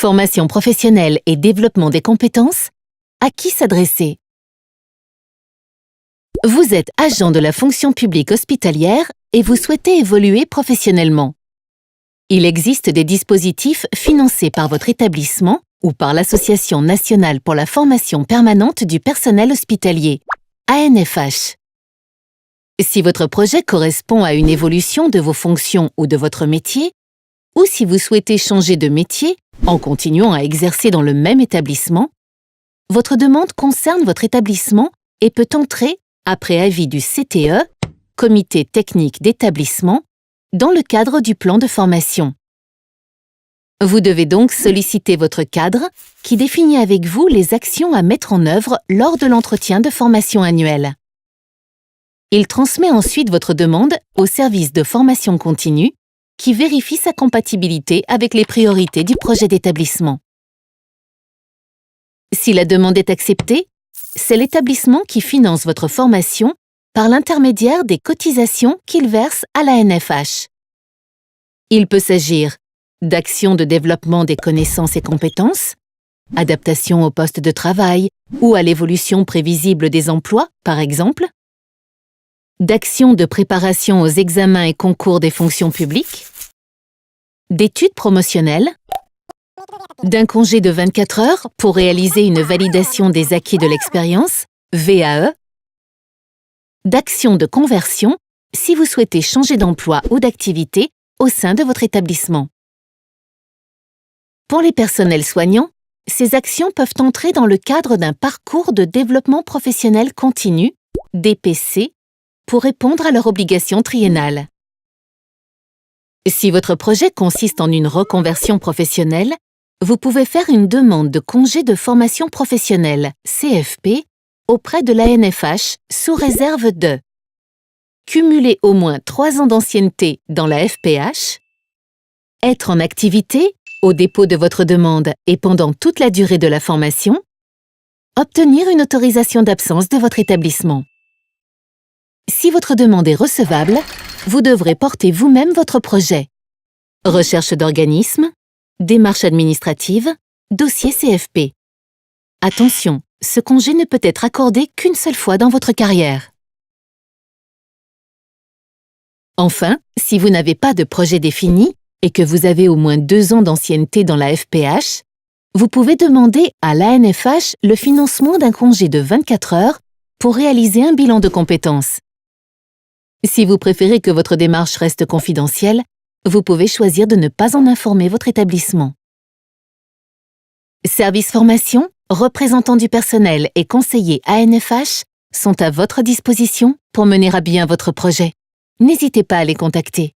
Formation professionnelle et développement des compétences, à qui s'adresser? Vous êtes agent de la fonction publique hospitalière et vous souhaitez évoluer professionnellement. Il existe des dispositifs financés par votre établissement ou par l'Association nationale pour la formation permanente du personnel hospitalier, ANFH. Si votre projet correspond à une évolution de vos fonctions ou de votre métier, ou si vous souhaitez changer de métier en continuant à exercer dans le même établissement, votre demande concerne votre établissement et peut entrer, après avis du CTE, Comité technique d'établissement, dans le cadre du plan de formation. Vous devez donc solliciter votre cadre qui définit avec vous les actions à mettre en œuvre lors de l'entretien de formation annuel. Il transmet ensuite votre demande au service de formation continue qui vérifie sa compatibilité avec les priorités du projet d'établissement. Si la demande est acceptée, c'est l'établissement qui finance votre formation par l'intermédiaire des cotisations qu'il verse à l'ANFH. Il peut s'agir d'actions de développement des connaissances et compétences, adaptation au poste de travail ou à l'évolution prévisible des emplois, par exemple, d'actions de préparation aux examens et concours des fonctions publiques, d'études promotionnelles, d'un congé de 24 heures pour réaliser une validation des acquis de l'expérience, VAE, d'actions de conversion si vous souhaitez changer d'emploi ou d'activité au sein de votre établissement. Pour les personnels soignants, ces actions peuvent entrer dans le cadre d'un parcours de développement professionnel continu, DPC, pour répondre à leurs obligations triennales. Si votre projet consiste en une reconversion professionnelle, vous pouvez faire une demande de congé de formation professionnelle, CFP, auprès de l'ANFH sous réserve de cumuler au moins 3 ans d'ancienneté dans la FPH, être en activité au dépôt de votre demande et pendant toute la durée de la formation, obtenir une autorisation d'absence de votre établissement. Si votre demande est recevable, vous devrez porter vous-même votre projet. Recherche d'organismes, démarche administrative, dossier CFP. Attention, ce congé ne peut être accordé qu'une seule fois dans votre carrière. Enfin, si vous n'avez pas de projet défini et que vous avez au moins 2 ans d'ancienneté dans la FPH, vous pouvez demander à l'ANFH le financement d'un congé de 24 heures pour réaliser un bilan de compétences. Si vous préférez que votre démarche reste confidentielle, vous pouvez choisir de ne pas en informer votre établissement. Service formation, représentants du personnel et conseillers ANFH sont à votre disposition pour mener à bien votre projet. N'hésitez pas à les contacter.